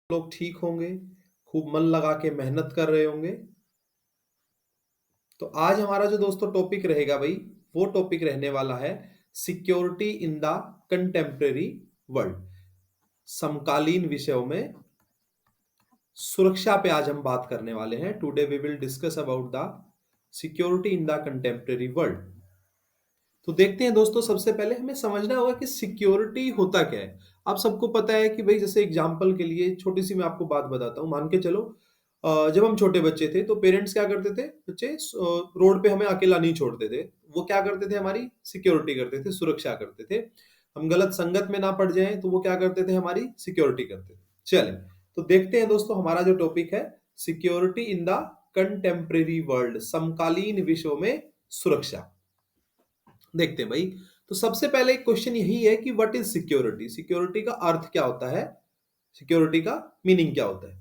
लोग ठीक होंगे, खूब मन लगा के मेहनत कर रहे होंगे। तो आज हमारा जो दोस्तों टॉपिक रहेगा भाई, वो टॉपिक रहने वाला है security in the contemporary world. समकालीन विषयों में सुरक्षा पे आज हम बात करने वाले हैं। Today we will discuss about the security in the contemporary world. तो देखते हैं दोस्तों, सबसे पहले हमें समझना होगा कि सिक्योरिटी होता क्या है। आप सबको पता है कि भाई, जैसे एग्जांपल के लिए छोटी सी मैं आपको बात बताता हूँ। मान के चलो, जब हम छोटे बच्चे थे तो पेरेंट्स क्या करते थे, बच्चे रोड पे हमें अकेला नहीं छोड़ते थे। वो क्या करते थे, हमारी सिक्योरिटी करते थे, सुरक्षा करते थे। हम गलत संगत में ना पड़ जाएं तो वो क्या करते थे, हमारी सिक्योरिटी करते थे। चले, तो देखते हैं दोस्तों, हमारा जो टॉपिक है security in the contemporary world, समकालीन विश्व में सुरक्षा। देखते हैं भाई। तो सबसे पहले क्वेश्चन यही है कि व्हाट इज सिक्योरिटी। सिक्योरिटी का अर्थ क्या होता है, सिक्योरिटी का मीनिंग क्या होता है।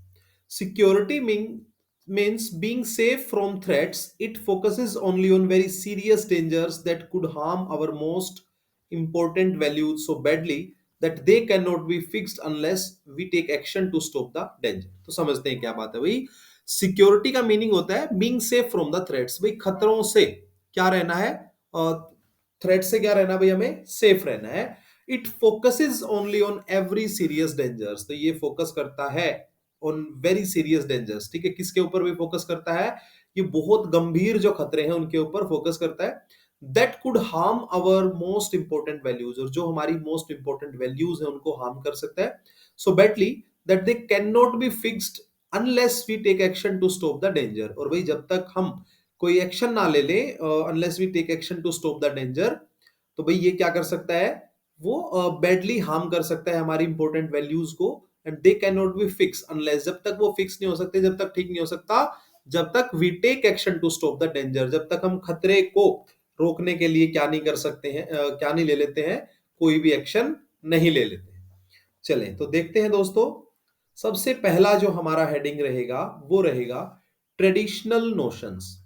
Security means being safe from threats. It focuses only on very serious dangers that could harm our most important values so badly that they can not be fixed unless we take action to stop the danger. तो समझते हैं क्या बात है भाई। Security का meaning होता है being safe from the threats. भाई खतरों से क्या रहना है, थ्रेट से क्या रहना भाई, हमें सेफ रहना है। It focuses only on every serious dangers. तो ये फोकस करता है ऑन वेरी सीरियस डेंजर्स। ठीक है, किसके ऊपर भी फोकस करता है, ये बहुत गंभीर जो खतरे हैं उनके ऊपर फोकस करता है। That could harm our most important values, और जो हमारी मोस्ट इंपॉर्टेंट वैल्यूज है उनको हार्म कर सकता है so badly that they can not be fixed unless we take action to stop the danger. और भाई जब तक हम कोई एक्शन ना ले ले, unless we take action to stop the danger, तो भाई ये क्या कर सकता है, वो बैडली हार्म कर सकता है हमारी इंपॉर्टेंट वैल्यूज को। And they can not B fix unless, जब तक वो फिक्स नहीं हो सकते, जब तक ठीक नहीं हो सकता, जब तक we take action to stop the danger, जब तक हम खतरे को रोकने के लिए क्या नहीं कर सकते हैं, क्या नहीं ले लेते हैं, कोई भी एक्शन नहीं ले लेते हैं। चलें तो देखते हैं दोस्तों, सबसे पहला जो हमारा हेडिंग रहेगा वो रहेगा ट्रेडिशनल नोशंस।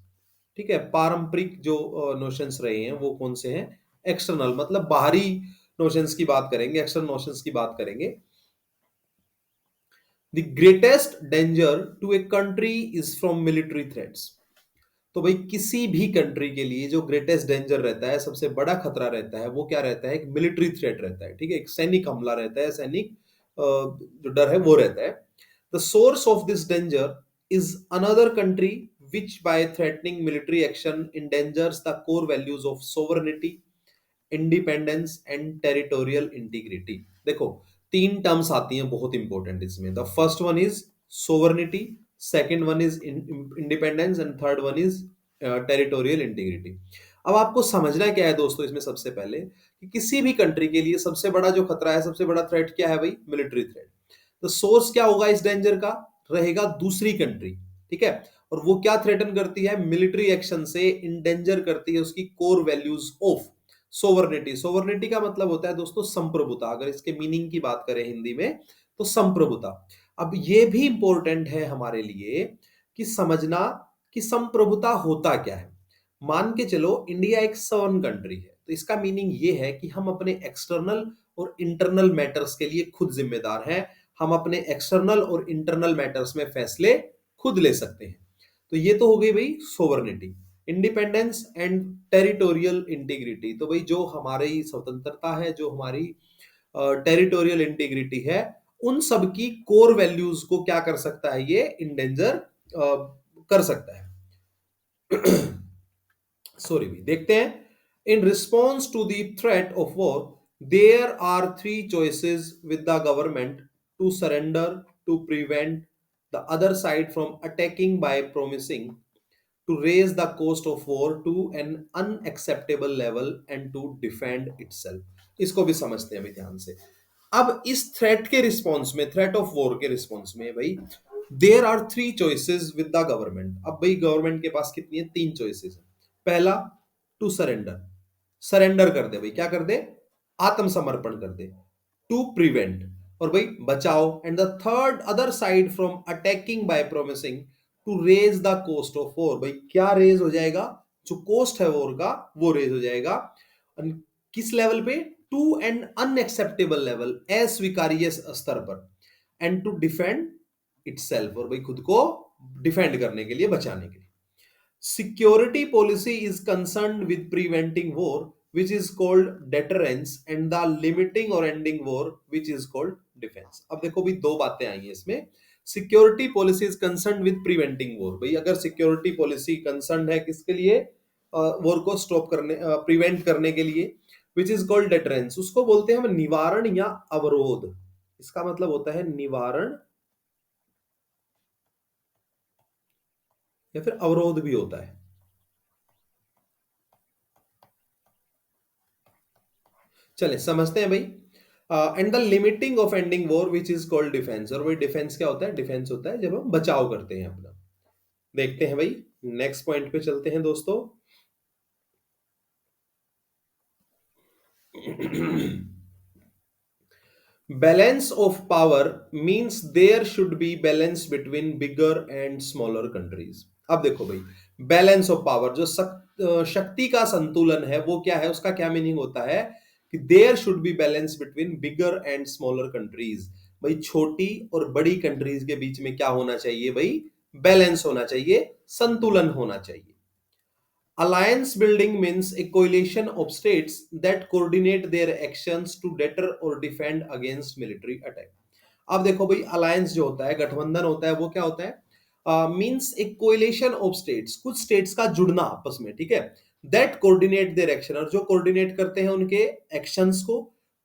ठीक है, पारंपरिक जो नोशंस रहे हैं वो कौन से हैं। एक्सटर्नल मतलब बाहरी नोशंस की बात करेंगे, एक्सटर्नल नोशंस की बात करेंगे। The greatest danger to a country is from military threats. तो भाई किसी भी कंट्री के लिए जो ग्रेटेस्ट डेंजर रहता है, सबसे बड़ा खतरा रहता है, वो क्या रहता है, एक मिलिट्री थ्रेट रहता है। ठीक है, एक सैनिक हमला रहता है, सैनिक जो डर है वो रहता है। The source of this danger is another country which by threatening military action endangers the core values of sovereignty, independence and territorial integrity। देखो, तीन टर्म्स आती हैं बहुत इंपॉर्टेंट इसमें। The first one is sovereignty, second one is independence and third one is territorial integrity. अब आपको समझना क्या है दोस्तों इसमें, सबसे पहले कि किसी भी कंट्री के लिए सबसे बड़ा जो खतरा है, सबसे बड़ा थ्रेट क्या है भाई, मिलिट्री थ्रेट। तो सोर्स क्या होगा इस डेंजर का, रहेगा दूसरी कंट्री। ठीक है, और वो क्या थ्रेटन करती है, मिलिट्री एक्शन से इंडेंजर करती है उसकी core values of sovereignty. Sovereignty का मतलब होता है दोस्तों संप्रभुता। अगर इसके मीनिंग की बात करें हिंदी में तो संप्रभुता। अब ये भी इंपॉर्टेंट है हमारे लिए कि समझना कि संप्रभुता होता क्या है। मान के चलो इंडिया एक सवर्न कंट्री है, तो इसका मीनिंग ये है कि हम अपने एक्सटर्नल और इंटरनल मैटर्स के लिए खुद जिम्मेदार हैं। हम अपने एक्सटर्नल और इंटरनल मैटर्स में फैसले खुद ले सकते हैं। तो ये तो हो गई भाई sovereignty. Independence and territorial integrity, तो भाई जो हमारी स्वतंत्रता है, जो हमारी टेरिटोरियल इंटीग्रिटी है, उन सब की कोर वैल्यूज को क्या कर सकता है, ये इंडेंजर कर सकता है। सॉरी भी, देखते हैं। In response to the threat of war there are three choices with the government to surrender, to prevent the other side from attacking by promising to raise the cost of war to an unacceptable level and to defend itself। इसको भी समझते हैं अभी ध्यान से। अब इस threat के रिस्पॉन्स में, थ्रेट ऑफ वॉर के रिस्पॉन्स में भाई, there are three choices with the government. अब भाई गवर्नमेंट के पास कितनी है, तीन चॉइसेस है। पहला, टू सरेंडर, सरेंडर कर दे भाई, क्या कर दे, आत्मसमर्पण कर दे। टू प्रिवेंट, और भाई बचाओ। And the third, other side from attacking by promising to raise the cost of war. भाई क्या रेज हो जाएगा, जो कोस्ट है वॉर का वो रेज हो जाएगा। किस लेवल पे, टू एन अनएक्सेप्टेबल लेवल, अस्वीकार्य स्तर पर। एंड टू डिफेंड इटसेल्फ, और भाई खुद को डिफेंड करने के लिए, बचाने के लिए। Security policy is concerned with preventing war which is called deterrence and the limiting or ending war which is called defence. अब देखो भाई दो बातें आई हैं इसमें। Security policy is concerned with preventing war, भाई अगर सिक्योरिटी पॉलिसी कंसर्न है किसके लिए, वॉर को स्टॉप करने, प्रिवेंट करने के लिए, विच इज कॉल्ड डेटरेंस, उसको बोलते हैं हम निवारण या अवरोध। इसका मतलब होता है निवारण या फिर अवरोध भी होता है। चले समझते हैं भाई। And the limiting of ending war which is called defence, और भाई डिफेंस क्या होता है, डिफेंस होता है जब हम बचाव करते हैं अपना। देखते हैं भाई, नेक्स्ट पॉइंट पे चलते हैं दोस्तों। Balance of power means there should be balance between bigger and smaller countries. अब देखो भाई, बैलेंस ऑफ पावर, जो शक्ति का संतुलन है वो क्या है, उसका क्या मीनिंग होता है कि there should be balance between bigger and smaller countries. भाई छोटी और बड़ी कंट्रीज के बीच में क्या होना चाहिए भाई, बैलेंस होना चाहिए, संतुलन होना चाहिए। Alliance building means a coalition of states that coordinate their actions to deter or defend against military attack. अब देखो भाई, अलायंस जो होता है, गठबंधन होता है, वो क्या होता है, मींस एक कोएलिशन ऑफ स्टेट्स, कुछ स्टेट्स का जुड़ना आपस में, ठीक है, दैट कोऑर्डिनेट देयर एक्शन, और जो कोऑर्डिनेट करते हैं उनके एक्शंस को,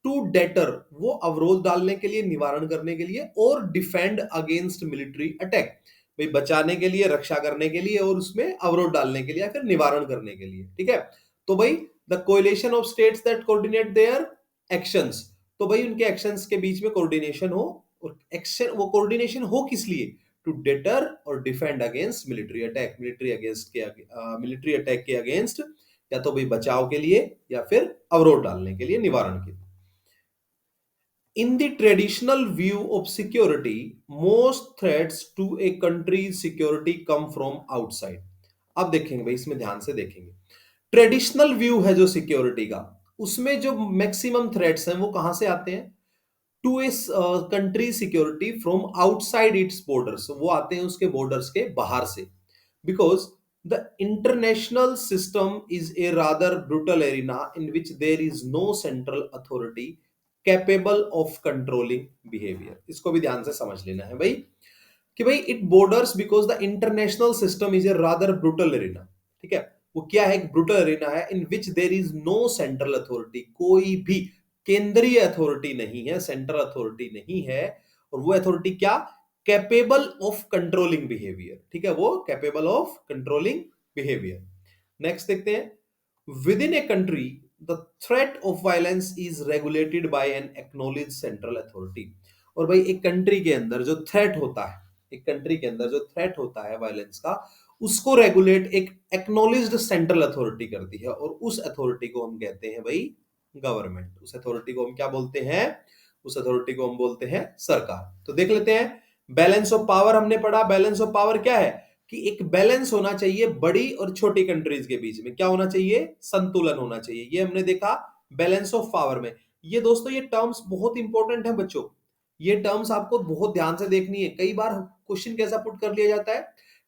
टू डेटर, वो अवरोध डालने के लिए, निवारण करने के लिए, और डिफेंड अगेंस्ट मिलिट्री अटैक, भाई बचाने के लिए, रक्षा करने के लिए, और उसमें अवरोध डालने के लिए या फिर निवारण करने के लिए, ठीक है। तो भाई the coalition of states that coordinate their actions, तो भाई उनके एक्शंस के बीच में कोऑर्डिनेशन हो, और एक्शन, वो कोऑर्डिनेशन हो किस लिए, टू डिटर और defend against military attack, military attack के अगेंस्ट, या तो भाई बचाव के लिए या फिर अवरोध डालने के लिए, निवारण के लिए। In the traditional view of security, most threats to a country's security come from outside. अब देखेंगे भाई, इसमें ध्यान से देखेंगे। ट्रेडिशनल व्यू है जो सिक्योरिटी का, उसमें जो मैक्सिमम थ्रेट्स हैं वो कहां से आते हैं, to is country security from outside its borders, वो आते हैं उसके बॉर्डर्स के बाहर से। Because the international system is a rather brutal arena in which there is no central authority capable of controlling behaviour. इसको भी ध्यान से समझ लेना है भाई, कि भाई it borders, because the international system is a rather brutal arena, ठीक है, वो क्या है, एक ब्रूटल एरिना है, in which there is no central authority, कोई भी केंद्रीय अथॉरिटी नहीं है, सेंट्रल अथॉरिटी नहीं है, और वो अथॉरिटी क्या, कैपेबल ऑफ कंट्रोलिंग बिहेवियर, ठीक है, वो capable of controlling behaviour. Next देखते हैं, within a country the threat of violence is regulated by an acknowledged central authority, और भाई एक कंट्री के अंदर जो थ्रेट होता है, एक कंट्री के अंदर जो थ्रेट होता है वायलेंस का, उसको रेगुलेट एक एक्नॉलेज्ड सेंट्रल अथॉरिटी करती है, और उस अथॉरिटी को हम कहते हैं भाई गवर्नमेंट। उस अथॉरिटी को हम क्या बोलते हैं, उस अथॉरिटी को हम बोलते हैं सरकार। तो देख लेते हैं, बैलेंस ऑफ पावर हमने पढ़ा। बैलेंस ऑफ पावर क्या है, कि एक बैलेंस होना चाहिए बड़ी और छोटी कंट्रीज के बीच में, क्या होना चाहिए, संतुलन होना चाहिए, ये हमने देखा बैलेंस ऑफ पावर में। ये दोस्तों, ये टर्म्स बहुत इंपॉर्टेंट है बच्चों, ये टर्म्स आपको बहुत ध्यान से देखनी है। कई बार क्वेश्चन कैसा पुट कर लिया जाता है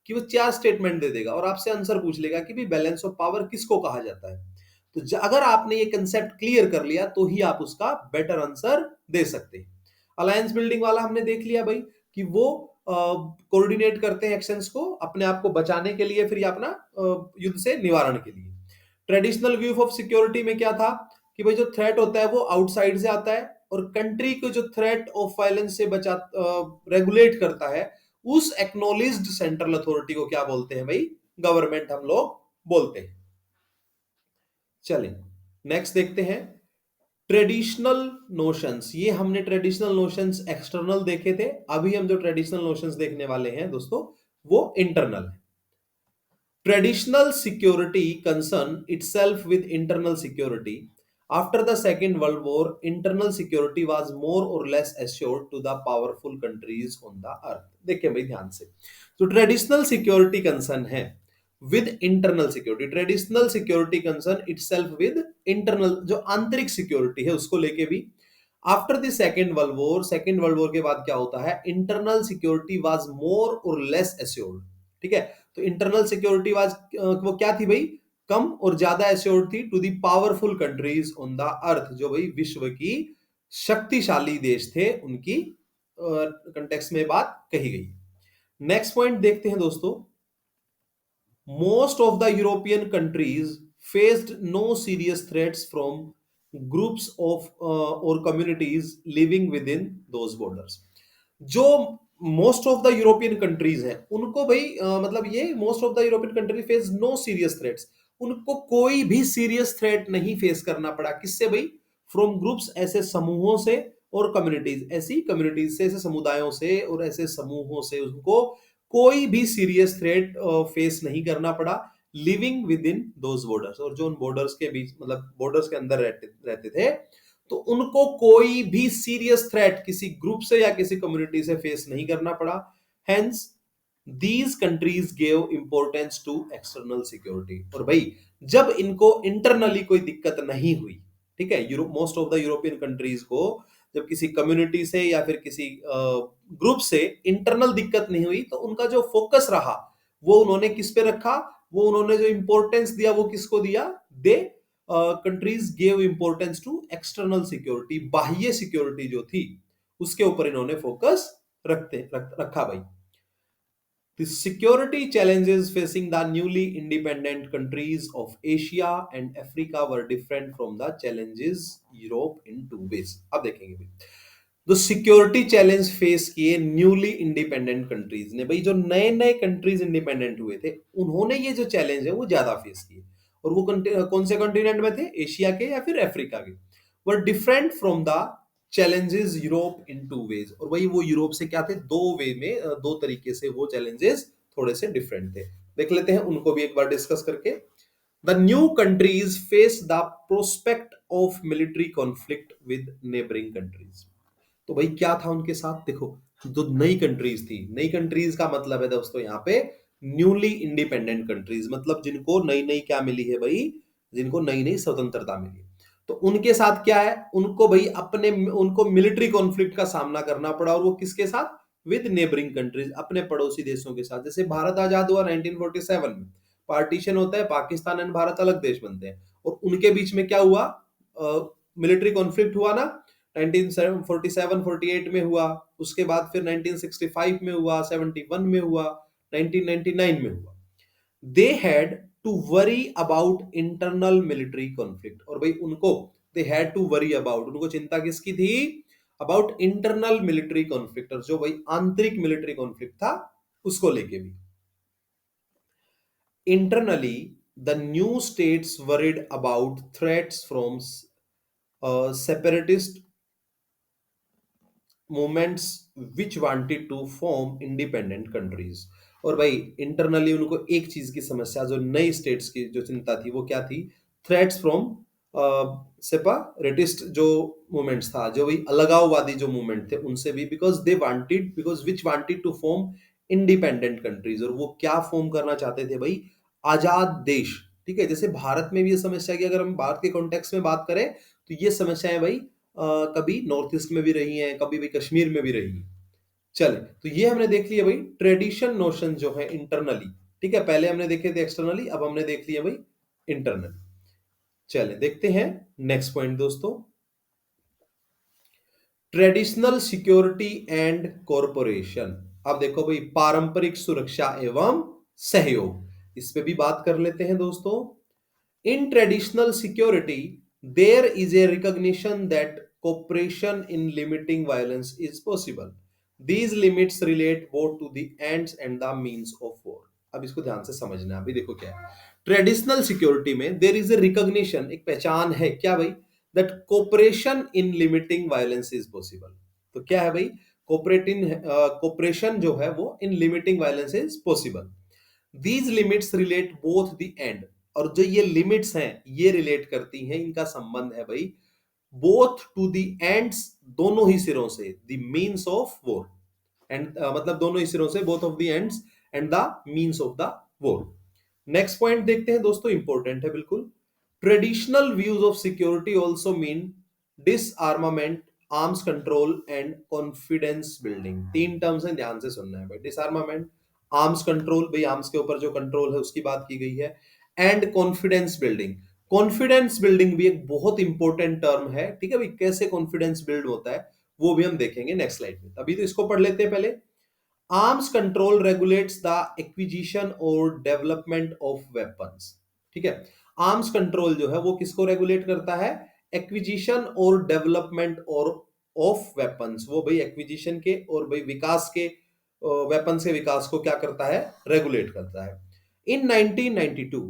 कि वो 4 स्टेटमेंट दे देगा और आपसे आंसर पूछ लेगा कि भी बैलेंस ऑफ पावर किसको कहा जाता है। तो अगर आपने ये कंसेप्ट क्लियर कर लिया तो ही आप उसका बेटर आंसर दे सकते हैं। अलायंस बिल्डिंग वाला हमने देख लिया भाई, कि वो कोऑर्डिनेट करते हैं एक्शंस को अपने आप को बचाने के लिए, फिर या अपना युद्ध से निवारण के लिए। ट्रेडिशनल व्यू ऑफ सिक्योरिटी में क्या था, कि भाई जो थ्रेट होता है वो आउटसाइड से आता है, और कंट्री को जो थ्रेट ऑफ वायलेंस से बचा, रेगुलेट करता है, उस एक्नॉलेज्ड सेंट्रल अथॉरिटी को क्या बोलते हैं भाई, गवर्नमेंट हम लोग बोलते हैं। चलें नेक्स्ट देखते हैं, ट्रेडिशनल नोशंस। ये हमने ट्रेडिशनल नोशंस एक्सटर्नल देखे थे, अभी हम जो ट्रेडिशनल नोशंस देखने वाले हैं दोस्तों वो इंटरनल है। Traditional security concern itself with internal security. After the second world war internal security was more or less assured to the powerful countries on the earth. देखिए भाई ध्यान से, तो ट्रेडिशनल सिक्योरिटी कंसर्न है with internal security, traditional security concern itself with internal, जो आंतरिक security है उसको लेके भी, after the second world war के बाद क्या होता है, internal security was more or less assured. ठीक है, तो इंटरनल सिक्योरिटी वाज वो क्या थी भाई, कम और ज्यादा एश्योर्ड थी to the powerful countries on the earth, जो भाई विश्व की शक्तिशाली देश थे उनकी कंटेक्स्ट में बात कही गई। नेक्स्ट पॉइंट देखते हैं दोस्तों, most of the European countries faced no serious threats from groups of or communities living within those borders। जो most of the European countries हैं उनको भाई मतलब ये most of the European country face no serious threats, उनको कोई भी serious threat नहीं फेस करना पड़ा, किससे भाई, फ्रॉम ग्रुप्स, ऐसे समूहों से, और कम्युनिटीज, ऐसी कम्युनिटीज से, ऐसे समुदायों से और ऐसे समूहों से उनको कोई भी सीरियस थ्रेट फेस नहीं करना पड़ा, living with in those borders, और जो उन बॉर्डर्स के बीच मतलब बॉर्डर्स के अंदर रहते थे, तो उनको कोई भी सीरियस थ्रेट किसी ग्रुप से या किसी कम्युनिटी से फेस नहीं करना पड़ा। Hence these countries gave importance to external security, और भाई जब इनको इंटरनली कोई दिक्कत नहीं हुई, ठीक है, Europe most of the European countries को जब किसी कम्युनिटी से या फिर किसी ग्रुप से इंटरनल दिक्कत नहीं हुई, तो उनका जो फोकस रहा वो उन्होंने किस पे रखा, वो उन्होंने जो इंपॉर्टेंस दिया वो किसको दिया, they countries gave importance to external security, बाह्य सिक्योरिटी जो थी उसके ऊपर इन्होंने फोकस रखा भाई। The security challenges facing the newly independent countries of Asia and Africa were different from the challenges Europe in two ways। अब देखेंगे भाई, तो सिक्योरिटी चैलेंज फेस किए न्यूली इंडिपेंडेंट कंट्रीज ने, भाई जो नए नए कंट्रीज इंडिपेंडेंट हुए थे उन्होंने ये जो चैलेंज है वो ज्यादा फेस किए, और वो कौन से कॉन्टिनेंट में थे, एशिया के या फिर अफ्रीका के, were different from the challenges Europe in two ways, और वही वो यूरोप से क्या थे, दो वे में, दो तरीके से वो चैलेंजेस थोड़े से डिफरेंट थे। देख लेते हैं उनको भी एक बार डिस्कस करके। The new countries face the prospect of military conflict with neighbouring countries. तो भाई क्या था उनके साथ, देखो जो नई कंट्रीज थी, नई कंट्रीज का मतलब है दोस्तों यहाँ पे न्यूली इंडिपेंडेंट कंट्रीज, मतलब जिनको नई नई क्या मिली है भाई, जिनको नई नई स्वतंत्रता मिली, तो उनके साथ क्या है, उनको भाई उनको मिलिट्री कॉन्फ्लिक्ट का सामना करना पड़ा, और वो किसके साथ, विद नेबरिंग कंट्रीज, अपने पड़ोसी देशों के साथ। जैसे भारत आजाद हुआ 1947 में, पार्टीशन होता है, पाकिस्तान एंड भारत अलग देश बनते हैं, और उनके बीच में क्या हुआ, मिलिट्री कॉन्फ्लिक्ट हुआ ना, 1947-48 में हुआ, उसके बाद फिर 1965 में हुआ, 71 में हुआ, 1999 में हुआ। They had to worry about internal military conflict, और भाई उनको they had to worry about, उनको चिंता किसकी थी, अबाउट इंटरनल मिलिट्री कॉन्फ्लिक्ट, जो भाई आंतरिक मिलिट्री कॉन्फ्लिक्ट था उसको लेके भी। Internally the new states worried about threats from separatist movements which wanted to form independent countries, और भाई इंटरनली उनको एक चीज की समस्या, जो नई स्टेट्स की जो चिंता थी वो क्या थी, थ्रेट्स फ्रॉम सेपरेटिस्ट जो मूवमेंट्स था, जो भाई अलगाववादी जो मूवमेंट थे उनसे भी, because which wanted to form independent countries, और वो क्या फॉर्म करना चाहते थे भाई, आजाद देश। ठीक है, जैसे भारत में भी ये समस्या की अगर हम भारत के कॉन्टेक्स्ट में बात करें तो ये समस्याएं भाई कभी नॉर्थ ईस्ट में भी रही हैं, कभी भी कश्मीर में भी रही हैं। चले, तो ये हमने देख लिया भाई ट्रेडिशन नोशन जो है इंटरनली। ठीक है, पहले हमने देखे थे एक्सटर्नली, अब हमने देख लिया भाई इंटरनल। चले देखते हैं नेक्स्ट पॉइंट दोस्तों, ट्रेडिशनल सिक्योरिटी एंड कॉरपोरेशन। अब देखो भाई पारंपरिक सुरक्षा एवं सहयोग, इस पे भी बात कर लेते हैं दोस्तों। In traditional security, there is a recognition that cooperation in limiting violence is possible. These limits relate both to the ends and the means of war। अब इसको ध्यान से समझना है। अभी देखो क्या है, ट्रेडिशनल सिक्योरिटी में देर इज ए रिकॉग्निशन, एक पहचान है क्या भाई, that cooperation in limiting violence is possible. तो क्या है भाई, कोऑपरेशन जो है वो इन limiting violence is possible. These limits relate both the end, और जो ये लिमिट्स हैं ये रिलेट करती हैं, इनका संबंध है भाई बोथ टू द एंड्स, दोनों ही सिरों से, the means of war, and मतलब दोनों ही सिरों से, both of the ends and the means of the war. Next point देखते हैं दोस्तों, इंपॉर्टेंट है बिल्कुल। Traditional views of security also mean डिसआर्मामेंट arms control and confidence building. तीन टर्म्स हैं, ध्यान से सुनना है भाई। डिसआर्मामेंट, आर्म्स कंट्रोल, भाई आर्म्स के ऊपर जो कंट्रोल है उसकी बात की गई है, and confidence building. Confidence building भी एक बहुत इंपॉर्टेंट टर्म है, ठीक है भाई। कैसे कॉन्फिडेंस बिल्ड होता है वो भी हम देखेंगे नेक्स्ट स्लाइड में। अभी तो इसको पढ़ लेते हैं पहले। Arms control regulates the acquisition और डेवलपमेंट ऑफ वेपन्स, ठीक है। आर्म्स कंट्रोल जो है वो किसको रेगुलेट करता है? एक्विजिशन और डेवलपमेंट और ऑफ वेपन्स। वो भाई एक्विजिशन के और भाई विकास के, वेपन्स के विकास को क्या करता है? रेगुलेट करता है। इन 1992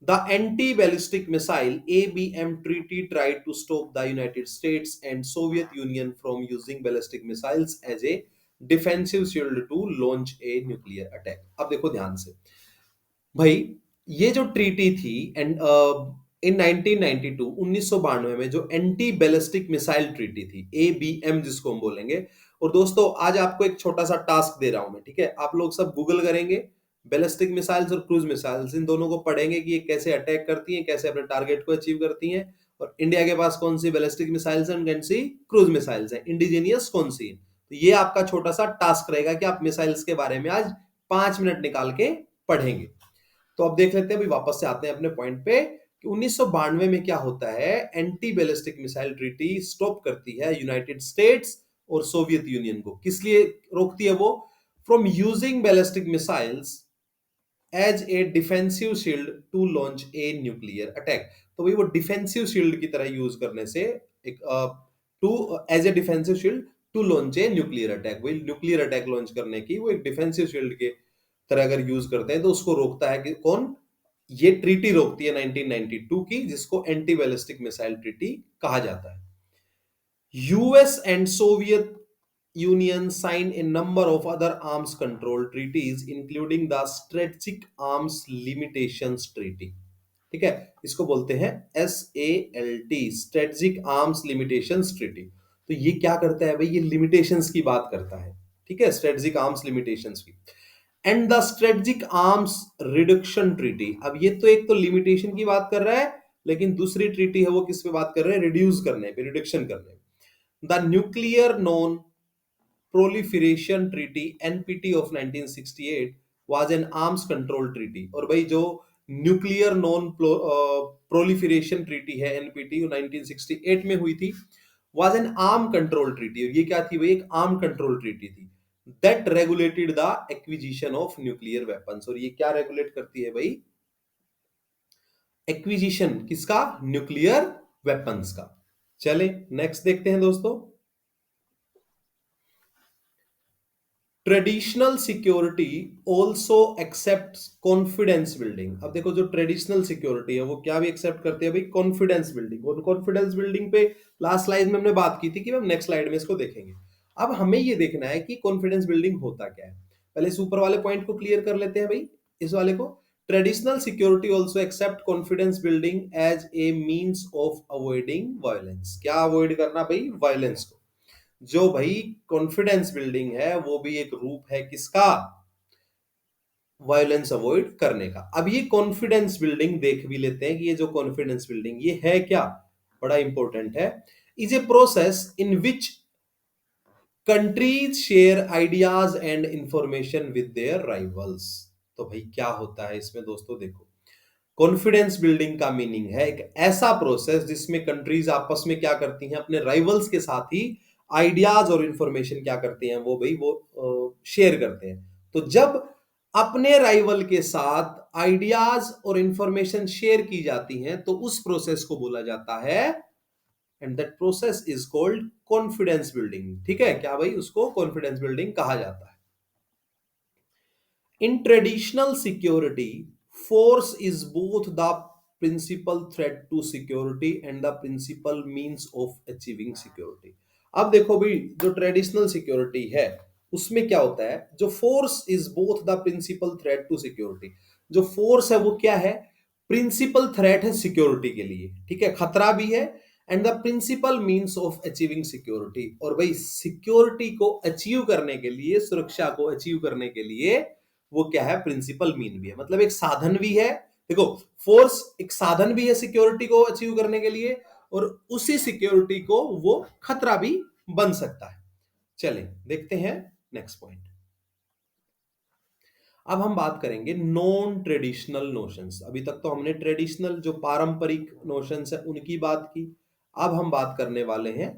the anti-ballistic missile ABM treaty tried to stop the United States and Soviet Union from using ballistic missiles as a defensive shield to launch a nuclear attack. अब देखो ध्यान से भाई, ये जो ट्रीटी थी एंड इन 1992 1992 में जो एंटी बैलिस्टिक मिसाइल ट्रीटी थी, एबीएम जिसको हम बोलेंगे। और दोस्तों आज आपको एक छोटा सा टास्क दे रहा हूं मैं, ठीक है। आप लोग सब गूगल करेंगे बैलिस्टिक मिसाइल्स और क्रूज मिसाइल्स, इन दोनों को पढ़ेंगे कि ये कैसे अटैक करती हैं, कैसे अपने टारगेट को अचीव करती हैं, और इंडिया के पास कौन सी बैलिस्टिक मिसाइल्स हैं, कौन सी क्रूज मिसाइल्स हैं, इंडिजीनियस कौन सी। तो ये आपका छोटा सा टास्क रहेगा कि आप मिसाइल्स के बारे में आज 5 मिनट निकाल के पढ़ेंगे। तो अब देख लेते हैं, अभी वापस से आते हैं अपने पॉइंट पे कि 1992 में क्या होता है। Anti ballistic missile treaty stop करती है यूनाइटेड स्टेट्स और सोवियत यूनियन को। किस लिए रोकती है वो? From using ballistic missiles as a defensive shield to launch a nuclear attack. तो भाई वो डिफेंसिव शील्ड की तरह यूज करने से, एक to as a defensive shield to launch a nuclear attack, वही न्यूक्लियर अटैक लॉन्च करने की वो एक डिफेंसिव शील्ड के तरह अगर यूज करते हैं तो उसको रोकता है कि कौन? ये ट्रीटी रोकती है 1992 की, जिसको एंटी बैलिस्टिक मिसाइल ट्रीटी कहा जाता है। US and Soviet Union sign a number of other arms control treaties including the strategic arms limitations treaty, ठीक है। इसको बोलते हैं SALT, strategic arms limitations treaty. तो ये क्या करता है भाई? ये लिमिटेशंस की बात करता है, ठीक है, स्ट्रेटेजिक आर्म्स लिमिटेशंस की। And the strategic arms reduction treaty. अब ये तो एक तो लिमिटेशन की बात कर रहा है, लेकिन दूसरी ट्रीटी है वो किस पे बात कर रहे हैं? रिड्यूस करने पे, रिडक्शन करने पे। The nuclear non proliferation treaty NPT of 1968 was an arms control treaty. और भाई जो न्यूक्लियर नॉन प्रोलिफरेशन ट्रीटी है NPT 1968 में हुई थी, was an arm control treaty. और ये क्या थी भाई? एक आर्म कंट्रोल ट्रीटी थी that regulated the acquisition of nuclear weapons. और ये क्या रेगुलेट करती है भाई? एक्विजिशन किसका? न्यूक्लियर वेपन्स का। चले नेक्स्ट देखते हैं दोस्तों। Traditional security also accept confidence building. अब देखो जो ट्रेडिशनल सिक्योरिटी है वो क्या भी एक्सेप्ट करती है भाई? Confidence building. और कॉन्फिडेंस बिल्डिंग पे लास्ट स्लाइड में हमने बात की थी कि हम नेक्स्ट स्लाइड में इसको देखेंगे। अब हमें ये देखना है कि कॉन्फिडेंस बिल्डिंग होता क्या है। पहले इस ऊपर वाले पॉइंट को क्लियर कर लेते हैं भाई, इस वाले को। Traditional security also accept confidence building as a means of avoiding violence. क्या अवॉइड करना भाई? वायलेंस को। जो भाई कॉन्फिडेंस बिल्डिंग है वो भी एक रूप है किसका? वायलेंस अवॉइड करने का। अब ये कॉन्फिडेंस बिल्डिंग देख भी लेते हैं कि ये जो कॉन्फिडेंस बिल्डिंग ये है क्या, बड़ा इंपॉर्टेंट है। Is a process in which countries share ideas and information with their rivals. तो भाई क्या होता है इसमें दोस्तों? देखो, कॉन्फिडेंस बिल्डिंग का मीनिंग है एक ऐसा प्रोसेस जिसमें कंट्रीज आपस में क्या करती हैं? अपने राइवल्स के साथ ही आइडियाज और इंफॉर्मेशन क्या करते हैं? वो भाई वो शेयर करते हैं। तो जब अपने राइवल के साथ आइडियाज और इंफॉर्मेशन शेयर की जाती हैं तो उस प्रोसेस को बोला जाता है, and that process is called confidence building, ठीक है। क्या भाई? उसको कॉन्फिडेंस बिल्डिंग कहा जाता है। In traditional security, force is both the principal threat to security and the principal means of achieving security. अब देखो भाई, जो ट्रेडिशनल सिक्योरिटी है उसमें क्या होता है? जो force is both the principal threat to security. जो फोर्स है वो क्या है? प्रिंसिपल थ्रेट है सिक्योरिटी के लिए, ठीक है, खतरा भी है, and the principal means of achieving security. और भाई सिक्योरिटी को अचीव करने के लिए, सुरक्षा को अचीव करने के लिए वो क्या है? प्रिंसिपल मीन भी है, मतलब एक साधन भी है। देखो, फोर्स एक साधन भी है सिक्योरिटी को अचीव करने के लिए, और उसी सिक्योरिटी को वो खतरा भी बन सकता है। चलें देखते हैं नेक्स्ट पॉइंट। अब हम बात करेंगे नॉन ट्रेडिशनल नोशंस। अभी तक तो हमने ट्रेडिशनल जो पारंपरिक नोशंस है उनकी बात की। अब हम बात करने वाले हैं,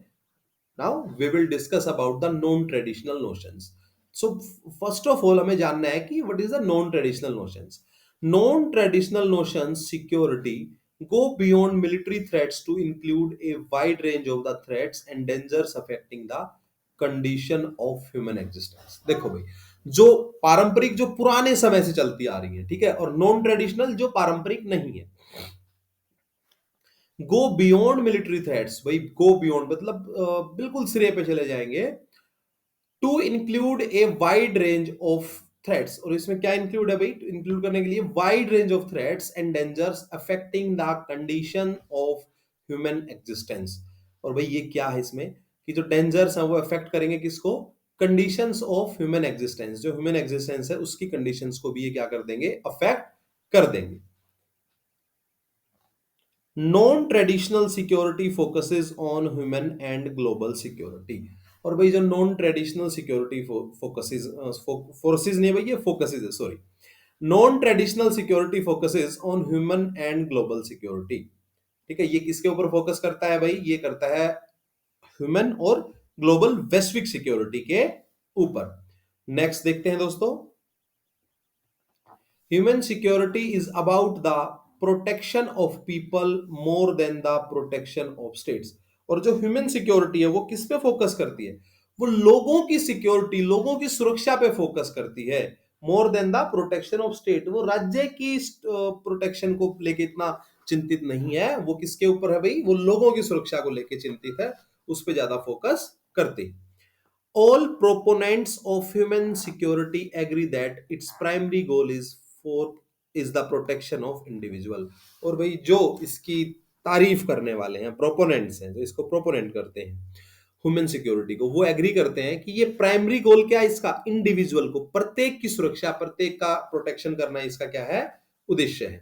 now we will discuss about the non traditional notions. So first of all हमें जानना है कि what is the non traditional notions. Non traditional notions security go beyond military threats to include a wide range of the threats and dangers affecting the condition of human existence। देखो भाई, जो पारंपरिक जो पुराने समय से चलती आ रही है, ठीक है, और नॉन ट्रेडिशनल जो पारंपरिक नहीं है। गो बियॉन्ड मिलिट्री थ्रेट्स, भाई गो बियॉन्ड मतलब बिल्कुल सिरे पे चले जाएंगे। To include a wide range of threats, और इसमें क्या इंक्लूड है भाई, इंक्लूड करने के लिए wide range of threats and dangers affecting the condition of human existence. और भाई ये क्या है इसमें कि जो डेंजर्स हैं वो अफेक्ट करेंगे किसको, कंडीशंस ऑफ ह्यूमन एग्जिस्टेंस, जो ह्यूमन एग्जिस्टेंस है उसकी कंडीशंस को भी ये क्या कर देंगे, अफेक्ट कर देंगे। Non traditional security focuses on human and global security. और भाई जो non traditional security focuses, forces नहीं भाई, ये फोकसेस है, sorry. Non traditional security focuses on human and global security. ठीक है, ये किसके ऊपर फोकस करता है भाई, ये करता है ह्यूमन और ग्लोबल वैश्विक सिक्योरिटी के ऊपर। नेक्स्ट देखते हैं दोस्तों। Human security is about the protection of people more than the protection of states. और जो ह्यूमन सिक्योरिटी है वो किस पे फोकस करती है, वो लोगों की सिक्योरिटी, लोगों की सुरक्षा पे फोकस करती है, more than the protection of state. वो राज्य की प्रोटेक्शन को लेके इतना चिंतित नहीं है, वो किसके ऊपर है भाई, वो लोगों की सुरक्षा को लेके चिंतित है, उस पर ज्यादा फोकस करती है। All proponents of human security agree that its primary goal is the protection of individual। और भाई जो इसकी तारीफ करने वाले हैं, प्रोपोनेंट्स हैं, जो इसको प्रोपोनेंट करते हैं ह्यूमन सिक्योरिटी को, वो एग्री करते हैं कि ये प्राइमरी गोल क्या है इसका, इंडिविजुअल को, प्रत्येक की सुरक्षा, प्रत्येक का प्रोटेक्शन करना इसका क्या है, उद्देश्य है।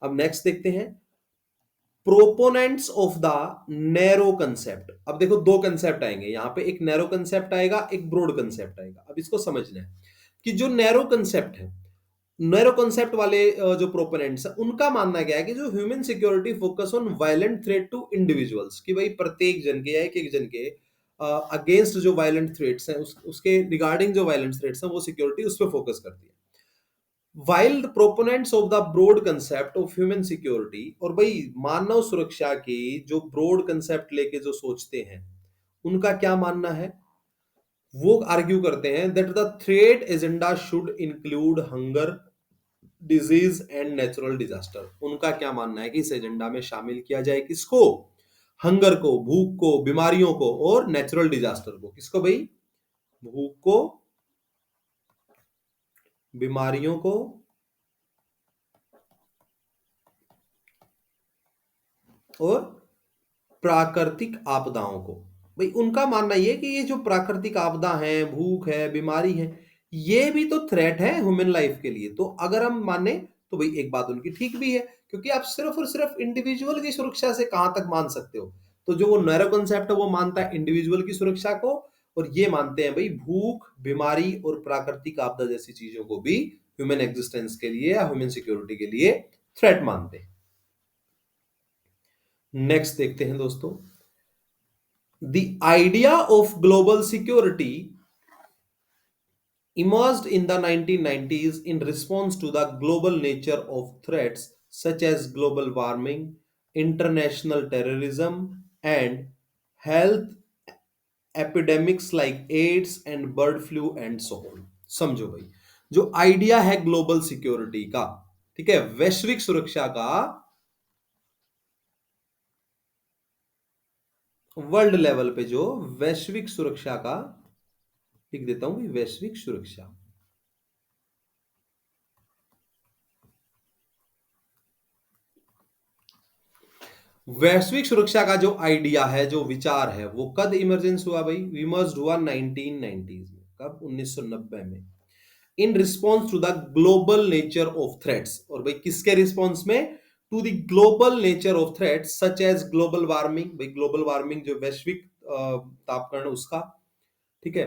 अब नेक्स्ट देखते हैं, proponents of the narrow concept. अब देखो दो कंसेप्ट आएंगे यहां पे, एक नैरो कंसेप्ट आएगा, एक ब्रॉड कंसेप्ट आएगा। अब इसको समझना है कि जो नैरो कंसेप्ट है, नैरो कंसेप्ट वाले जो प्रोपोनेंट्स है उनका मानना क्या है कि जो human security focus on violent threat to individuals, कि भाई प्रत्येक जन के या एक एक जन के अगेंस्ट जो वायलेंट थ्रेट्स हैं उसके रिगार्डिंग जो वायलेंट थ्रेट्स हैं वो सिक्योरिटी उस पर फोकस करती है। While the proponents of the broad concept of human security, और भाई मानव सुरक्षा की जो ब्रॉड कंसेप्ट लेके जो सोचते हैं उनका क्या मानना है, वो आर्ग्यू करते हैं that the threat agenda should include hunger, disease and natural disaster. उनका क्या मानना है कि इस एजेंडा में शामिल किया जाए किसको, हंगर को, भूख को, बीमारियों को, और नेचुरल डिजास्टर को। किसको भाई, भूख को, बीमारियों को, और प्राकृतिक आपदाओं को। भाई उनका मानना यह कि ये जो प्राकृतिक आपदा है, भूख है, बीमारी है, ये भी तो थ्रेट है ह्यूमन लाइफ के लिए। तो अगर हम माने तो भाई एक बात उनकी ठीक भी है, क्योंकि आप सिर्फ और सिर्फ इंडिविजुअल की सुरक्षा से कहां तक मान सकते हो। तो जो वो नैरो कंसेप्ट है वो मानता है इंडिविजुअल की सुरक्षा को, और ये मानते हैं भाई भूख, बीमारी और प्राकृतिक आपदा जैसी चीजों को भी ह्यूमन एग्जिस्टेंस के लिए या ह्यूमन सिक्योरिटी के लिए थ्रेट मानते हैं। नेक्स्ट देखते हैं दोस्तों, the idea of global security emerged in the 1990s in response to the global nature of threats such as global warming, international terrorism, and health epidemics like AIDS and bird flu and so on। समझो भाई, जो idea है global security का, ठीक है, वैश्विक सुरक्षा का, वर्ल्ड लेवल पे जो वैश्विक सुरक्षा का, लिख देता हूं वैश्विक सुरक्षा, वैश्विक सुरक्षा का जो आइडिया है, जो विचार है, वो कद इमरजेंस हुआ भाई, इमर्ज हुआ 1990s में। कब, 1990 में। In response to the global nature of threats. और भाई किसके रिस्पॉन्स में, to the global nature of threats such as global warming. भाई ग्लोबल वार्मिंग जो वैश्विक तापकरण उसका, ठीक है,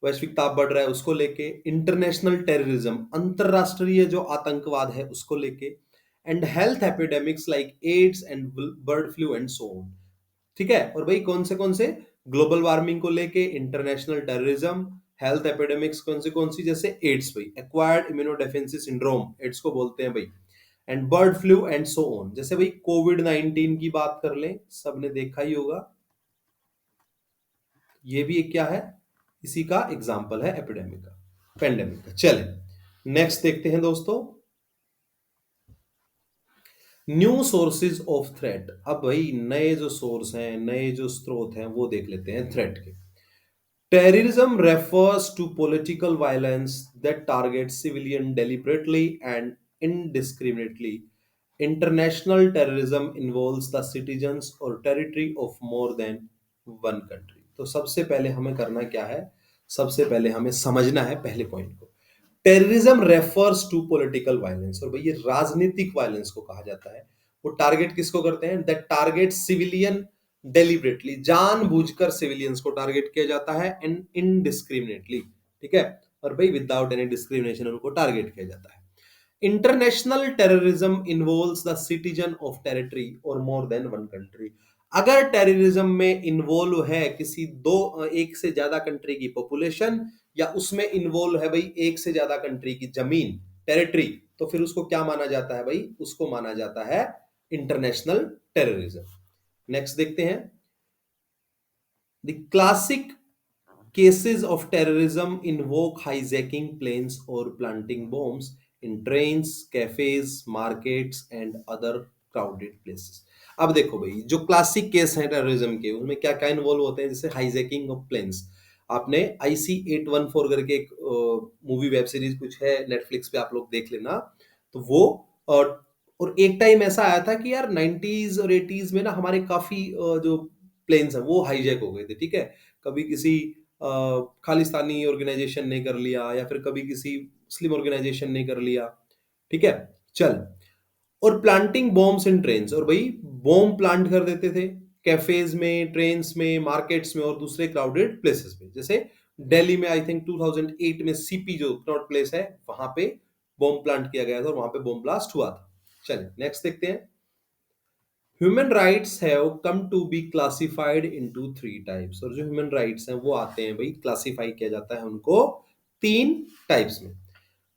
वैश्विक ताप बढ़ रहा है उसको लेके, इंटरनेशनल टेररिज्म अंतरराष्ट्रीय जो आतंकवाद है उसको लेके, and health epidemics like AIDS and bird flu and so on, ठीक है। और भाई कौन से ग्लोबल वार्मिंग को लेके, इंटरनेशनल टेररिज्म, हेल्थ एपिडेमिक्स कौन सी जैसे एड्स, भाई एक्वायर्ड इम्यूनोडेफिशिएंसी सिंड्रोम एड्स को बोलते हैं भाई, and bird flu and so on, जैसे भाई कोविड-19 की बात कर लें, सबने देखा ही होगा, ये भी एक क्या है, इसी का एग्जाम्पल है एपिडेमिक का, पेंडेमिक का। चले नेक्स्ट देखते हैं दोस्तों, न्यू सोर्सेज ऑफ थ्रेट। अब भाई नए जो सोर्स हैं, नए जो स्रोत हैं, वो देख लेते हैं थ्रेट के। Terrorism refers to political violence that targets civilians deliberately and indiscriminately. International terrorism involves the citizens or territory of more than one country. तो सबसे पहले हमें करना क्या है, सबसे पहले हमें समझना है पहले पॉइंट को। Terrorism refers to political violence, और भाई ये राजनीतिक वायलेंस को कहा जाता है। वो टारगेट किसको करते हैं, दैट टारगेट सिविलियन डेलिबरेटली, जानबूझकर सिविलियंस को टारगेट किया जाता है, एंड इनडिस्क्रिमिनेटली, ठीक है, और भाई विदाउट एनी डिस्क्रिमिनेशन उनको टारगेट किया जाता है। International terrorism involves the citizen of territory और मोर देन वन कंट्री। अगर टेररिज्म में इन्वॉल्व है किसी एक से ज्यादा कंट्री की पॉपुलेशन, या उसमें इन्वॉल्व है भाई एक से ज्यादा कंट्री की जमीन, टेरिटरी, तो फिर उसको क्या माना जाता है भाई, उसको माना जाता है इंटरनेशनल टेररिज्म। नेक्स्ट देखते हैं, the classic cases of terrorism invoke hijacking planes or planting bombs in trains, cafes, markets and other crowded places. अब देखो भाई जो क्लासिक केस हैं टेररिज्म के, उनमें क्या क्या इन्वॉल्व होते हैं, जैसे हाईजैकिंग ऑफ प्लेन्स। आपने IC-814 करके एक मूवी वेब सीरीज कुछ है नेटफ्लिक्स पे, आप लोग देख लेना। तो वो और एक टाइम ऐसा आया था कि यार 90s और 80s में ना हमारे काफी जो प्लेन्स हैं वो हाईजैक हो गए थे, ठीक है। कभी किसी खालिस्तानी ऑर्गेनाइजेशन ने कर लिया, या फिर कभी किसी मुस्लिम ऑर्गेनाइजेशन ने कर लिया, ठीक है। चल, और प्लांटिंग बॉम्ब्स इन ट्रेन्स, और भाई बॉम्ब प्लांट कर देते थे कैफेज में, ट्रेन्स में, मार्केट्स में और दूसरे क्राउडेड प्लेसेस में। जैसे दिल्ली में आई थिंक 2008 में CP जो क्राउड प्लेस है, वहां पे बॉम्ब प्लांट किया गया था और वहां पे बॉम्ब ब्लास्ट हुआ था। चलिए नेक्स्ट देखते हैं, human rights have come to be classified into 3 types, और जो ह्यूमन राइट्स हैं वो आते हैं भाई, क्लासिफाई किया जाता है उनको 3 टाइप्स में।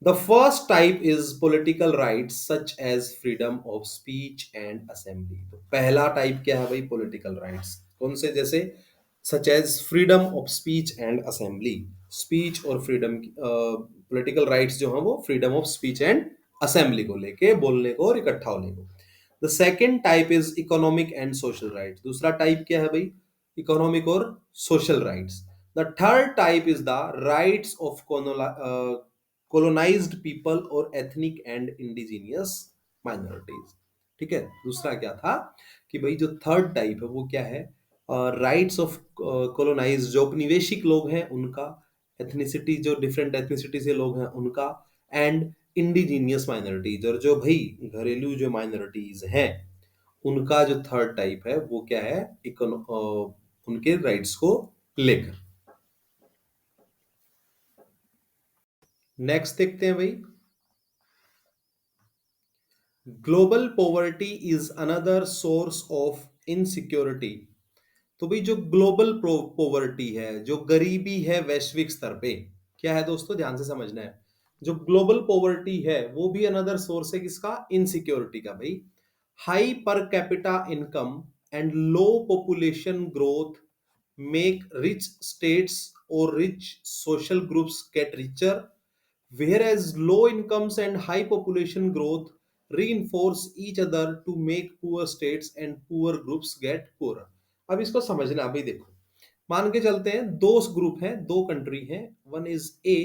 The first type is political rights such as freedom of speech and assembly. तो पहला टाइप क्या है भाई, पॉलिटिकल राइट्स, कौन से, जैसे such as freedom of speech and assembly, speech और फ्रीडम, पॉलिटिकल राइट्स जो हैं वो freedom of speech and assembly को लेके, बोलने को और इकट्ठा होने को। The second type is economic and social rights, दूसरा टाइप क्या है भाई, इकोनॉमिक और social rights. The third type is the rights of colonized people और ethnic and indigenous minorities, ठीक है। दूसरा क्या था कि भाई जो थर्ड टाइप है वो क्या है, राइट्स ऑफ colonized, जो उपनिवेशिक लोग हैं उनका, एथनिसिटी जो डिफरेंट एथनिसिटी से लोग हैं उनका, एंड इंडिजीनियस माइनॉरिटीज, और जो भाई घरेलू जो माइनॉरिटीज हैं उनका जो थर्ड टाइप है वो क्या है, उनके राइट्स को लेकर। नेक्स्ट देखते हैं भाई, global poverty is another source of insecurity. तो भाई जो ग्लोबल पॉवर्टी है, जो गरीबी है वैश्विक स्तर पे, क्या है दोस्तों, ध्यान से समझना है। जो ग्लोबल पॉवर्टी है वो भी अनदर सोर्स है किसका, इनसिक्योरिटी का भाई। High per capita income and low population growth make rich states और rich social groups get richer, whereas low incomes and high population growth reinforce each other to make poor states and poor groups get poorer। अब इसको समझना, अभी देखो, मान के चलते हैं दो ग्रुप हैं, दो कंट्री हैं, one is A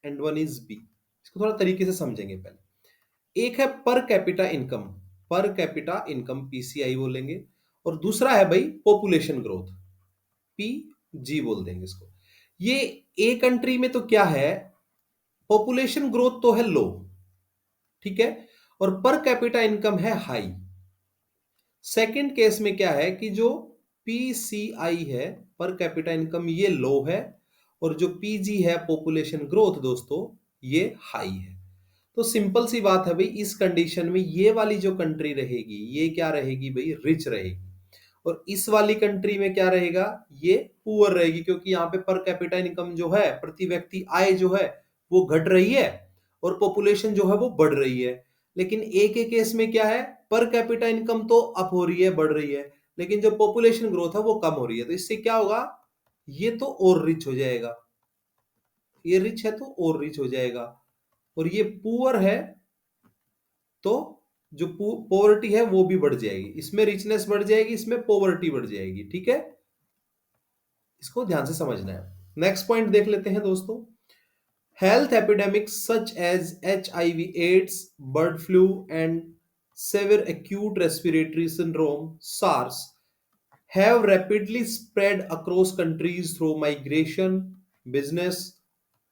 and one is B. इसको थोड़ा तरीके से समझेंगे पहले। एक है per capita income, per capita income PCI बोलेंगे, और दूसरा है भाई पॉपुलेशन ग्रोथ, PG बोल देंगे इसको। ये ए कंट्री में तो क्या है, पॉपुलेशन ग्रोथ तो है लो, ठीक है, और पर कैपिटा इनकम है हाई। सेकंड केस में क्या है कि जो PCI है पर कैपिटा इनकम ये लो है, और जो पीजी है पॉपुलेशन ग्रोथ दोस्तों ये हाई है। तो सिंपल सी बात है भाई, इस कंडीशन में ये वाली जो कंट्री रहेगी ये क्या रहेगी भाई, रिच रहेगी, और इस वाली कंट्री में क्या रहेगा, ये पुअर रहेगी, क्योंकि यहाँ पे पर कैपिटा इनकम जो है, प्रति व्यक्ति आय जो है वो घट रही है और पॉपुलेशन जो है वो बढ़ रही है। लेकिन एक एक केस में क्या है, पर कैपिटा इनकम तो अप हो रही है, बढ़ रही है, लेकिन जो पॉपुलेशन ग्रोथ है वो कम हो रही है। तो इससे क्या होगा, ये तो और रिच हो जाएगा, ये रिच है तो और रिच हो जाएगा, और ये पुअर है तो जो पॉवर्टी है वो भी बढ़ जाएगी, इसमें रिचनेस बढ़ जाएगी, इसमें पॉवर्टी बढ़ जाएगी। ठीक है, इसको ध्यान से समझना है। नेक्स्ट पॉइंट देख लेते हैं दोस्तों। Health epidemics such as HIV AIDS, bird flu and severe acute respiratory syndrome SARS have rapidly spread across countries through migration, business,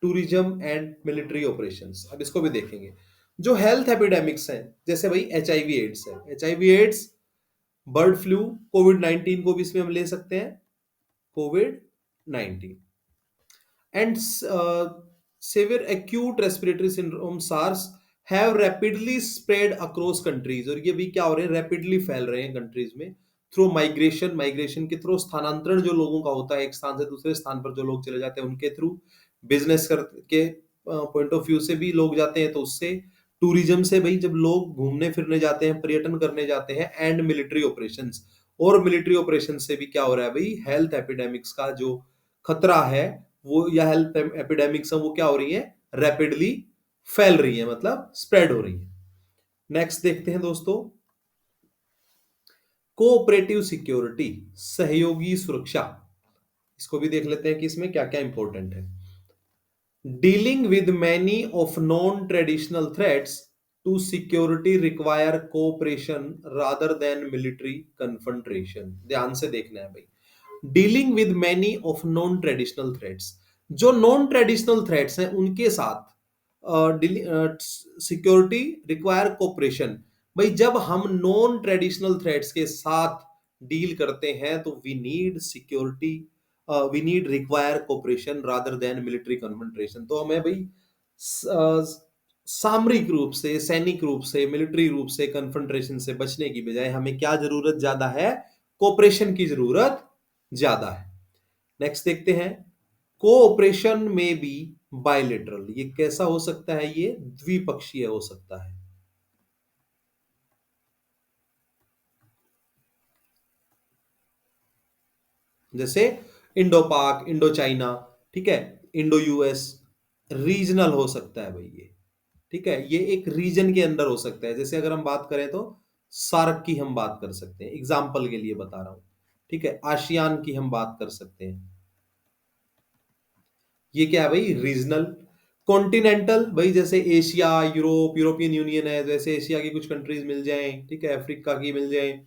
tourism and military operations। अब इसको भी देखेंगे। जो हेल्थ एपिडेमिक्स है, जैसे भाई HIV एड्स है, HIV एड्स, बर्ड फ्लू, कोविड-19 को भी इसमें हम ले सकते हैं, कोविड-19, and severe acute respiratory syndrome SARS have rapidly spread across countries। और ये भी क्या हो रहे हैं, रैपिडली फैल रहे हैं कंट्रीज में, थ्रू माइग्रेशन, माइग्रेशन के थ्रू स्थानांतरण जो लोगों का होता है एक स्थान से दूसरे स्थान पर, जो लोग चले जाते हैं उनके थ्रू, बिजनेस के पॉइंट ऑफ व्यू से भी लोग जाते हैं तो उससे, टूरिज्म से भाई जब लोग घूमने फिरने जाते हैं, पर्यटन करने जाते हैं, एंड मिलिट्री ऑपरेशंस, और मिलिट्री ऑपरेशन से भी क्या हो रहा है भाई, हेल्थ एपिडेमिक्स का जो खतरा है वो, या हेल्थ एपिडेमिक्स है वो क्या हो रही है, रैपिडली फैल रही है, मतलब स्प्रेड हो रही है। नेक्स्ट देखते हैं दोस्तों, कोऑपरेटिव सिक्योरिटी, सहयोगी सुरक्षा, इसको भी देख लेते हैं कि इसमें क्या क्या इंपॉर्टेंट है। Dealing with many of non traditional threats to security require cooperation rather than military confrontation. ध्यान से देखना है भाई, dealing with many of non traditional threats, जो नॉन ट्रेडिशनल थ्रेट्स हैं उनके साथ सिक्योरिटी रिक्वायर कोऑपरेशन। भाई जब हम नॉन ट्रेडिशनल थ्रेट्स के साथ डील करते हैं तो we need security, we need require cooperation rather than military confrontation. तो हमें भाई सामरिक रूप से, सैनिक रूप से, मिलिट्री रूप से कन्फ्रंटेशन से बचने की बजाय हमें क्या जरूरत ज्यादा है, कोऑपरेशन की जरूरत ज्यादा है। नेक्स्ट देखते हैं, कोऑपरेशन में भी बायलेटरल, ये कैसा हो सकता है, ये द्विपक्षीय हो सकता है। जैसे इंडो पाक, इंडो चाइना, ठीक है, इंडो यूएस, रीजनल हो सकता है भाई ये। ठीक है, ये एक रीजन के अंदर हो सकता है। जैसे अगर हम बात करें तो सार्क की हम बात कर सकते हैं, एग्जाम्पल के लिए बता रहा हूं। ठीक है, आशियान की हम बात कर सकते हैं, ये क्या है भाई, रीजनल। कॉन्टिनेंटल भाई जैसे एशिया, यूरोप, यूरोपियन यूनियन है, जैसे एशिया की कुछ कंट्रीज मिल जाएं, ठीक है, अफ्रीका की मिल जाएं।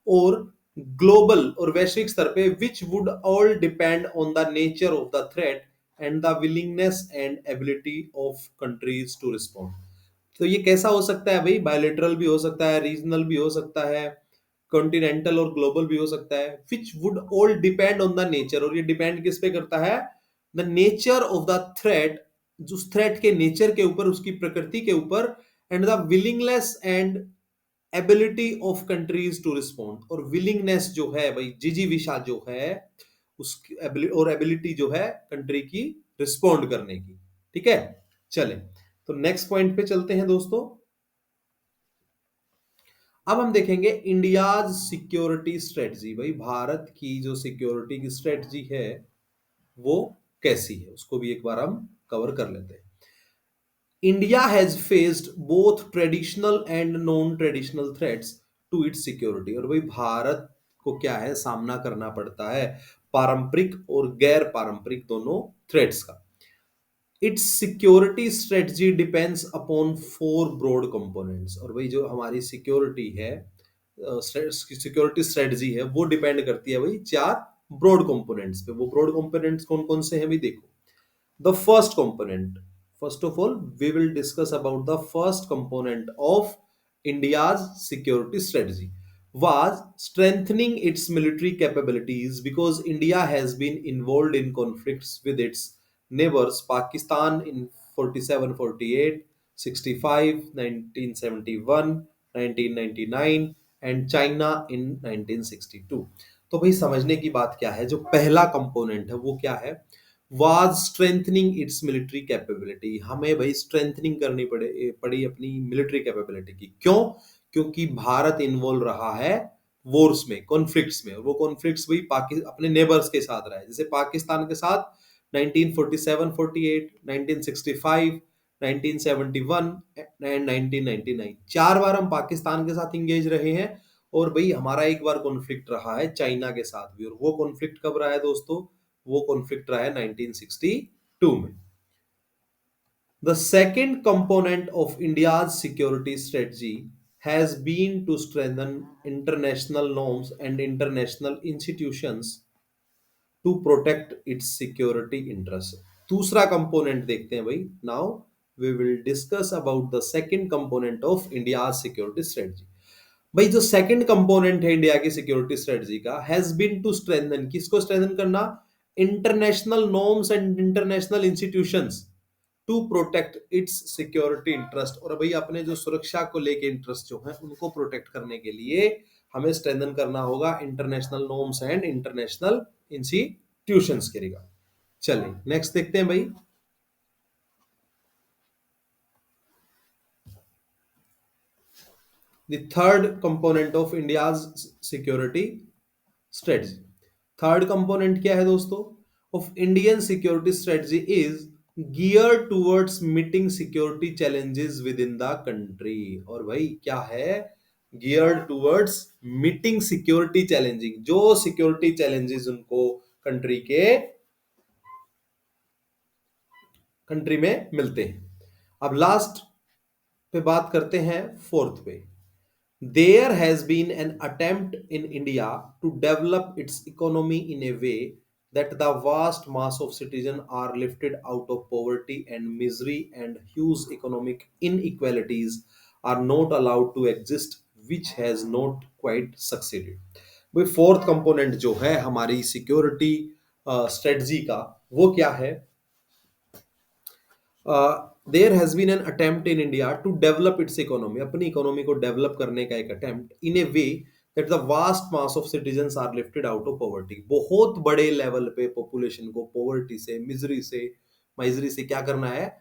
और ग्लोबल और वैश्विक स्तर पे, which would all depend on the nature of the threat and the willingness and ability of countries to respond. तो ये कैसा हो सकता है भाई, बायलेटरल भी हो सकता है, रीजनल भी हो सकता है, कॉन्टिनेंटल और ग्लोबल भी हो सकता है। Which would all depend on the nature, और ये डिपेंड किस पे करता है, the nature of the threat, जो थ्रेट के नेचर के ऊपर, उसकी प्रकृति के ऊपर, and the willingness and ability of countries to respond. और विलिंगनेस जो है भाई, जिजीविषा जो है उसकी, और एबिलिटी जो है कंट्री की रिस्पॉन्ड करने की। ठीक है, चले तो नेक्स्ट पॉइंट पे चलते हैं दोस्तों। अब हम देखेंगे इंडियाज सिक्योरिटी स्ट्रेटजी। भाई भारत की जो सिक्योरिटी की स्ट्रेटजी है वो कैसी है, उसको भी एक बार हम कवर कर लेते हैं। India has faced both traditional and non traditional threats to its security. और भाई भारत को क्या है, सामना करना पड़ता है पारंपरिक और गैर पारंपरिक दोनों थ्रेट्स का। Its security strategy depends upon 4 broad components. और भाई जो हमारी सिक्योरिटी है, सिक्योरिटी स्ट्रेटजी है, वो डिपेंड करती है भाई 4 ब्रॉड कंपोनेंट्स पे। वो ब्रॉड कंपोनेंट्स कौन कौन से हैं भी देखो। The first component, first of all we will discuss about the first component of India's security strategy. was strengthening its military capabilities because India has been involved in conflicts with its neighbors Pakistan in 47, 48, 65, 1971, 1999 and China in 1962। तो भाई समझने की बात क्या है, जो पहला component है वो क्या है, was strengthening it's military capability. हमें भाई स्ट्रेंथनिंग करनी पड़ी अपनी मिलिट्री कैपेबिलिटी की। क्यों? क्योंकि भारत इन्वॉल्व रहा है वॉर्स में, कॉन्फ्लिक्ट्स में। वो कॉन्फ्लिक्ट्स भी अपने नेबर्स के साथ रहा है, जैसे पाकिस्तान के साथ 1947-48, 1965, 1971 एंड 1999। 4 बार हम पाकिस्तान के साथ इंगेज रहे हैं। और भाई हमारा एक बार कॉन्फ्लिक्ट रहा है चाइना के साथ भी, और वो कॉन्फ्लिक्ट कब रहा है दोस्तों? वो कॉन्फ्लिक्ट रहा है 1962 में। The second component of India's security strategy has been to strengthen international norms and international institutions to protect its security interests. दूसरा कंपोनेंट देखते हैं भाई। Now we will discuss about the second component of India security strategy. भाई जो second component है India की security strategy का, has been to strengthen, किसको स्ट्रेंथन करना? International norms and international institutions to protect its security interest. और भाई अपने जो सुरक्षा को लेके इंटरेस्ट जो है उनको प्रोटेक्ट करने के लिए हमें स्ट्रेंथन करना होगा international norms and international institutions के रिगार्ड। चलिए नेक्स्ट देखते हैं भाई। The third component of India's security strategy. Third component क्या है दोस्तों? Of Indian security strategy is gear towards meeting security challenges with in the country. और भाई क्या है? Gear towards meeting security challenging, जो सिक्योरिटी चैलेंजेस उनको कंट्री में मिलते हैं। अब लास्ट पे बात करते हैं, फोर्थ पे। There has been an attempt in India to develop its economy in a way that the vast mass of citizens are lifted out of poverty and misery, and huge economic inequalities are not allowed to exist, which has not quite succeeded। भाई fourth component जो है हमारी security strategy का, वो क्या है? There has been an attempt in India to develop its economy, अपनी economy को डेवलप करने का एक attempt in a way that the vast mass of citizens are lifted out of poverty. बहुत बड़े लेवल पे पॉपुलेशन को पॉवर्टी से, मिजरी से, माइजरी से क्या करना है?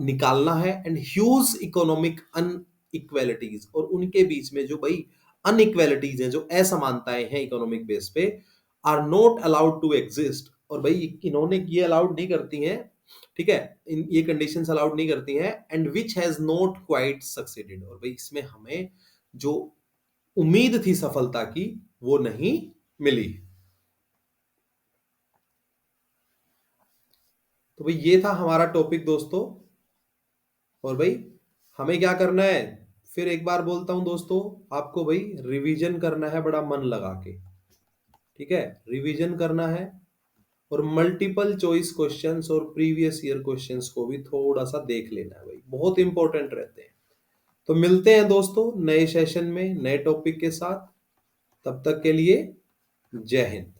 निकालना है। एंड ह्यूज इकोनॉमिक अनइक्वालिटीज, और उनके बीच में जो भाई अनइक्वालिटीज हैं, जो असमानताएं हैं इकोनॉमिक बेस पे, are not allowed to exist. और भाई इन्होंने ये अलाउड नहीं करती हैं, ठीक है, ये कंडीशंस अलाउड नहीं करती हैं। And which has not quite succeeded, और भाई इसमें हमें जो उम्मीद थी सफलता की वो नहीं मिली। तो भाई ये था हमारा टॉपिक दोस्तों। और भाई हमें क्या करना है, फिर एक बार बोलता हूं दोस्तों, आपको भाई रिवीजन करना है बड़ा मन लगा के, ठीक है, रिवीजन करना है। और मल्टीपल चॉइस क्वेश्चंस और प्रीवियस ईयर क्वेश्चंस को भी थोड़ा सा देख लेना है भाई, बहुत इंपॉर्टेंट रहते हैं। तो मिलते हैं दोस्तों नए सेशन में नए टॉपिक के साथ। तब तक के लिए जय हिंद।